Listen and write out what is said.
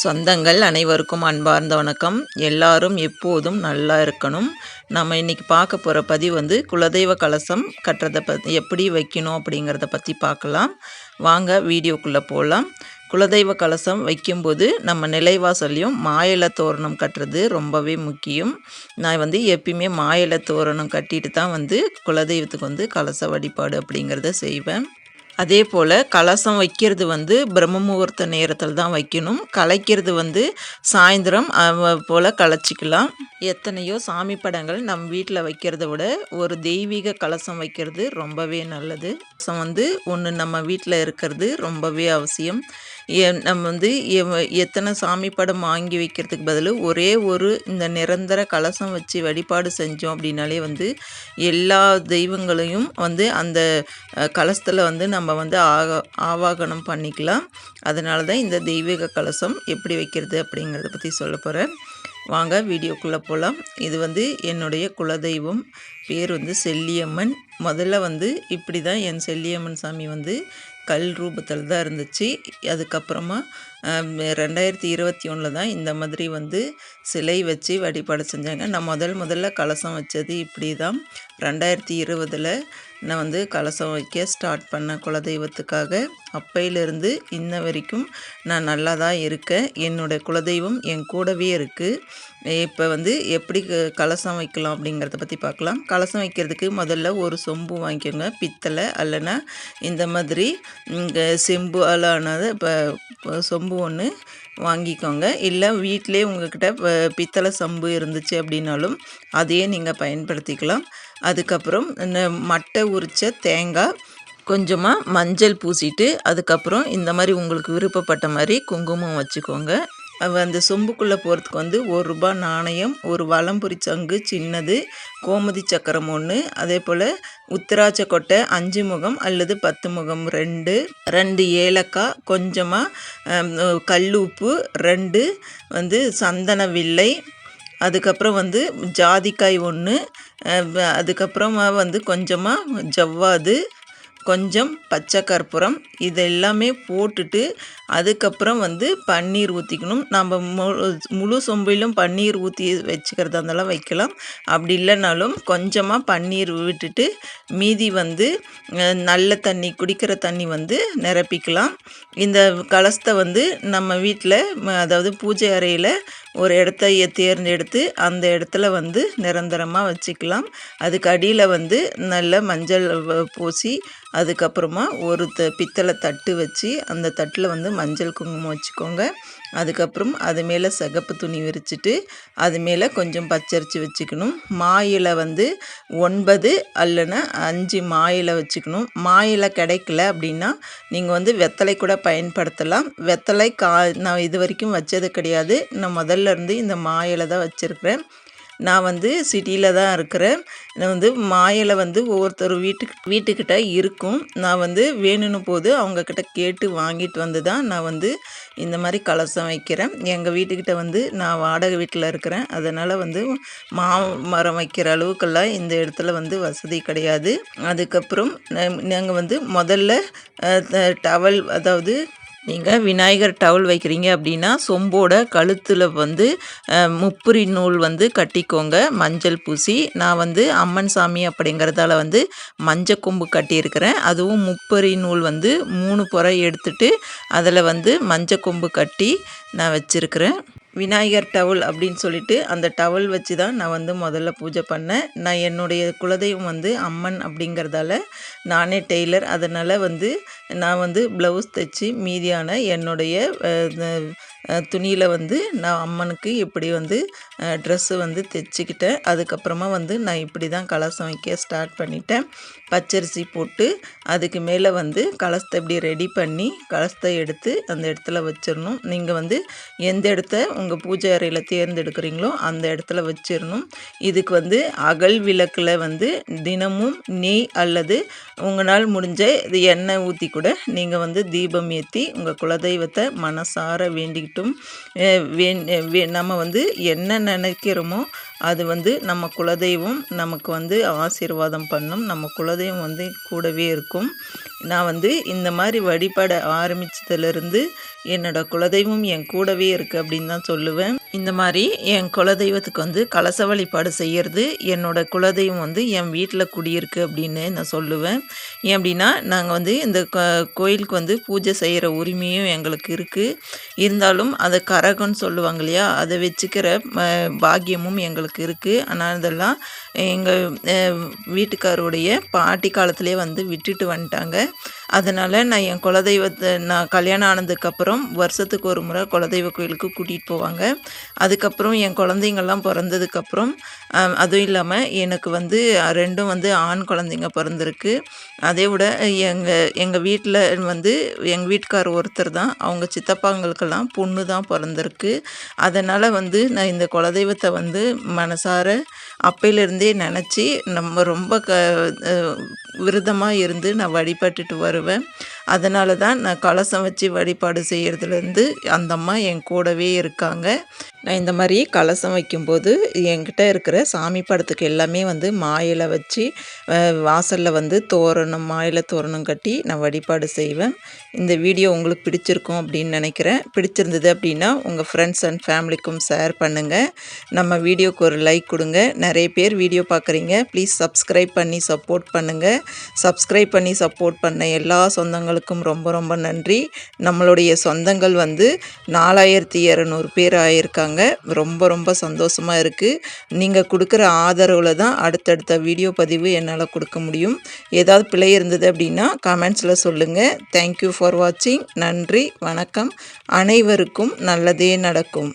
சொந்தங்கள் அனைவருக்கும் அன்பார்ந்த வணக்கம். எல்லாரும் எப்போதும் நல்லா இருக்கணும். நம்ம இன்றைக்கி பார்க்க போகிற பதிவு குலதெய்வ கலசம் கட்டுறதை எப்படி வைக்கணும் அப்படிங்கிறத பற்றி பார்க்கலாம். வாங்க வீடியோக்குள்ளே போகலாம். குலதெய்வ கலசம் வைக்கும்போது நம்ம நிலைவாசல்லையும் மாயிலை தோரணம் கட்டுறது ரொம்பவே முக்கியம். நான் எப்பயுமே மாயிலை தோரணம் கட்டிட்டு தான் குலதெய்வத்துக்கு கலச வழிபாடு அப்படிங்கிறத செய்வேன். அதே போல் கலசம் வைக்கிறது பிரம்ம முகூர்த்த நேரத்தில் தான் வைக்கணும். கலைக்கிறது சாயந்தரம் போல் கலைச்சிக்கலாம். எத்தனையோ சாமி படங்கள் நம் வீட்டில் வைக்கிறத விட ஒரு தெய்வீக கலசம் வைக்கிறது ரொம்பவே நல்லது. கலசம் ஒன்று நம்ம வீட்டில் இருக்கிறது ரொம்பவே அவசியம். நம்ம எத்தனை சாமி படம் வாங்கி வைக்கிறதுக்கு பதில் ஒரே ஒரு இந்த நிரந்தர கலசம் வச்சு வழிபாடு செஞ்சோம் அப்படின்னாலே எல்லா தெய்வங்களையும் அந்த கலசத்தில் நம்ம ஆவாகனம் பண்ணிக்கலாம். அதனால தான் இந்த தெய்வீக கலசம் எப்படி வைக்கிறது அப்படிங்கிறத பற்றி சொல்ல போகிறேன். வாங்க வீடியோக்குள்ளே போகலாம். இது என்னுடைய குலதெய்வம் பேர் செல்லியம்மன். முதல்ல இப்படி தான் என் செல்லியம்மன் சாமி கல் ரூபத்தில் தான் இருந்துச்சு. அதுக்கப்புறமா 2021 தான் இந்த மாதிரி சிலை வச்சு வழிபாடு செஞ்சாங்க. நான் முதல்ல கலசம் வச்சது இப்படி தான். 2020 நான் கலசம் வைக்க ஸ்டார்ட் பண்ணேன் குலதெய்வத்துக்காக. அப்பையிலிருந்து இன்ன வரைக்கும் நான் நல்லா தான் இருக்கேன். என்னோடய குலதெய்வம் என் கூடவே இருக்குது. இப்போ எப்படி கலசம் வைக்கலாம் அப்படிங்கிறத பற்றி பார்க்கலாம். கலசம் வைக்கிறதுக்கு முதல்ல ஒரு சொம்பு வாங்கிக்கோங்க. பித்தளை அல்லனா இந்த மாதிரி செம்பு ஆளானது இப்போ சொம்பு ஒன்று வாங்கிக்கோங்க. இல்லை வீட்டிலே உங்கள்கிட்ட பித்தளை சொம்பு இருந்துச்சு அப்படின்னாலும் அதையே நீங்கள் பயன்படுத்திக்கலாம். அதுக்கப்புறம் மட்டை உரித்த தேங்காய், கொஞ்சமாக மஞ்சள் பூசிட்டு, அதுக்கப்புறம் இந்த மாதிரி உங்களுக்கு விருப்பப்பட்ட மாதிரி குங்குமம் வச்சுக்கோங்க. அந்த சொம்புக்குள்ளே போகிறதுக்கு ₹1 நாணயம், ஒரு வலம்புரி சங்கு சின்னது, கோமதி சக்கரம் 1, அதே போல் உத்திராட்ச கொட்டை 5 முகம் அல்லது 10 முகம் 2 ஏலக்காய், கொஞ்சமாக கல்லுப்பு 2, சந்தன வில்லை, அதுக்கப்புறம் ஜாதிக்காய் 1, அதுக்கப்புறமா கொஞ்சமாக ஜவ்வாது, கொஞ்சம் பச்சை கற்பூரம், இதெல்லாமே போட்டுட்டு அதுக்கப்புறம் பன்னீர் ஊற்றிக்கணும். நம்ம முழு சொம்பிலும் பன்னீர் ஊற்றி வச்சுக்கிறதா இருந்தாலும் வைக்கலாம். அப்படி இல்லைனாலும் கொஞ்சமாக பன்னீர் விட்டுட்டு மீதி நல்ல தண்ணி, குடிக்கிற தண்ணி நிரப்பிக்கலாம். இந்த கலசத்தை நம்ம வீட்டில், அதாவது பூஜை அறையில் ஒரு இடத்த தேர்ந்தெடுத்து அந்த இடத்துல நிரந்தரமாக வச்சுக்கலாம். அதுக்கு அடியில் நல்ல மஞ்சள் பூசி, அதுக்கப்புறமா ஒரு பித்தளை தட்டு வச்சு அந்த தட்டில் மஞ்சள் குங்குமம் வச்சுக்கோங்க. அதுக்கப்புறம் அது மேலே சிகப்பு துணி விரிச்சிட்டு அது மேலே கொஞ்சம் பச்சரிசி வச்சுக்கணும். மாயிலை 9 அல்லனா 5 மாயிலை வச்சுக்கணும். மாயிலை கிடைக்கல அப்படின்னா நீங்கள் வெத்தலை கூட பயன்படுத்தலாம். வெத்தலை நான் இது வரைக்கும் வச்சது கிடையாது. நான் முதல்ல இருந்து இந்த மாயிலை தான் வச்சுருக்கிறேன். நான் சிட்டியில் தான் இருக்கிறேன். நான் மாயிலை ஒவ்வொருத்தர் வீட்டுக்கிட்ட இருக்கும். நான் வேணும்னு போது அவங்கக்கிட்ட கேட்டு வாங்கிட்டு தான் நான் இந்த மாதிரி கலசம் வைக்கிறேன். எங்கள் வீட்டுக்கிட்ட நான் வாடகை வீட்டில் இருக்கிறேன். அதனால் மாமரம் வைக்கிற அளவுக்கெல்லாம் இந்த இடத்துல வசதி கிடையாது. அதுக்கப்புறம் நாங்கள் முதல்ல டவல், அதாவது நீங்கள் விநாயகர் டவுல் வைக்கிறீங்க அப்படின்னா சொம்போட கழுத்தில் முப்புரி நூல் கட்டிக்கோங்க, மஞ்சள் பூசி. நான் அம்மன் சாமி அப்படிங்கிறதால மஞ்சள் கொம்பு கட்டியிருக்கிறேன். அதுவும் முப்புரி நூல் 3 புறை எடுத்துட்டு அதில் மஞ்சள் கொம்பு கட்டி நான் வச்சுருக்கிறேன். விநாயகர் டவுல் அப்படின்னு சொல்லிட்டு அந்த டவல் வச்சு தான் நான் முதல்ல பூஜை பண்ணேன். நான் என்னுடைய குலதெய்வம் அம்மன் அப்படிங்கிறதால நானே டெய்லர். அதனால் நான் ப்ளவுஸ் தைச்சி மீதியான என்னுடைய துணியில் நான் அம்மனுக்கு இப்படி ட்ரெஸ்ஸு தைச்சிக்கிட்டேன். அதுக்கப்புறமா நான் இப்படி தான் கலசம் வைக்க ஸ்டார்ட் பண்ணிட்டேன். பச்சரிசி போட்டு அதுக்கு மேலே கலசத்தை இப்படி ரெடி பண்ணி கலசத்தை எடுத்து அந்த இடத்துல வச்சிடணும். நீங்கள் எந்த இடத்த உங்கள் பூஜை அறையில் தேர்ந்தெடுக்கிறீங்களோ அந்த இடத்துல வச்சிடணும். இதுக்கு அகல் விளக்கில் தினமும் நெய் அல்லது உங்களால் முடிஞ்ச இது எண்ணெய் ஊற்றி கூட நீங்கள் தீபம் ஏற்றி உங்கள் குலதெய்வத்தை மனசார வேண்டிக்கிட்டும் நம்ம என்ன நினைக்கிறோமோ அது நம்ம குலதெய்வம் நமக்கு ஆசீர்வாதம் பண்ணும். நம்ம குலதெய்வம் கூடவே இருக்கும். நான் வந்து இந்த மாதிரி வழிபட ஆரம்பித்ததுலேருந்து என்னோடய குலதெய்வம் என் கூடவே இருக்குது அப்படின்னு தான் சொல்லுவேன். இந்த மாதிரி என் குலதெய்வத்துக்கு வந்து கலச வழிபாடு செய்கிறது என்னோடய குலதெய்வம் வந்து என் வீட்டில் குடியிருக்கு அப்படின்னு நான் சொல்லுவேன். ஏன் அப்படின்னா நாங்கள் வந்து இந்த கோயிலுக்கு வந்து பூஜை செய்கிற உரிமையும் எங்களுக்கு இருக்குது. இருந்தாலும் அதை கரகம்னு சொல்லுவாங்க இல்லையா, அதை வச்சுக்கிற பாக்கியமும் எங்களுக்கு இருக்குது. ஆனால் அதெல்லாம் எங்கள் வீட்டுக்காருடைய பாட்டி காலத்திலே வந்து விட்டுட்டு வந்துட்டாங்க. அதனால் நான் என் குலதெய்வத்தை நான் கல்யாணம் ஆனதுக்கப்புறம் வருஷத்துக்கு ஒரு முறை குலதெய்வ கோயிலுக்கு கூட்டிகிட்டு போவாங்க. அதுக்கப்புறம் என் குழந்தைங்கள்லாம் பிறந்ததுக்கப்புறம் அதுவும் இல்லாமல் எனக்கு வந்து 2ம் வந்து ஆண் குழந்தைங்க பிறந்திருக்கு. அதை விட எங்கள் வீட்டில் வந்து எங்கள் வீட்டுக்கார் ஒருத்தர் தான், அவங்க சித்தப்பாங்களுக்கெல்லாம் பொண்ணு தான் பிறந்திருக்கு. அதனால் வந்து நான் இந்த குலதெய்வத்தை வந்து மனசார அப்பையிலேருந்தே நினச்சி நம்ம ரொம்ப விரதமாக இருந்து நான் வழிபட்டுட்டு வருவேன். அதனால தான் நான் கலசம் வச்சு வழிபாடு செய்கிறதுலேருந்து அந்த அம்மா என் கூடவே இருக்காங்க. நான் இந்த மாதிரி கலசம் வைக்கும்போது என்கிட்ட இருக்கிற சாமி படத்துக்கு எல்லாமே வந்து மா இலை வச்சு வாசலில் வந்து தோரணம், மா இலை தோரணம் கட்டி நான் வழிபாடு செய்வேன். இந்த வீடியோ உங்களுக்கு பிடிச்சிருக்கும் அப்படின்னு நினைக்கிறேன். பிடிச்சிருந்தது அப்படின்னா உங்கள் ஃப்ரெண்ட்ஸ் அண்ட் ஃபேமிலிக்கும் ஷேர் பண்ணுங்கள். நம்ம வீடியோக்கு ஒரு லைக் கொடுங்க. நிறைய பேர் வீடியோ பார்க்குறீங்க, ப்ளீஸ் சப்ஸ்கிரைப் பண்ணி சப்போர்ட் பண்ணுங்கள். சப்ஸ்கிரைப் பண்ணி சப்போர்ட் பண்ண எல்லா சொந்தங்களுக்கும் ரொம்ப ரொம்ப நன்றி. நம்மளுடைய சொந்தங்கள் வந்து 4200 பேர் ஆயிருக்காங்க. ரொம்ப ரொம்ப சந்தோஷமாக இருக்குது. நீங்கள் கொடுக்குற ஆதரவில் தான் அடுத்தடுத்த வீடியோ பதிவு என்னால் கொடுக்க முடியும். ஏதாவது பிழை இருந்தது அப்படின்னா கமெண்ட்ஸில் சொல்லுங்கள். தேங்க்யூ ஃபார் வாட்சிங். நன்றி, வணக்கம். அனைவருக்கும் நல்லதே நடக்கும்.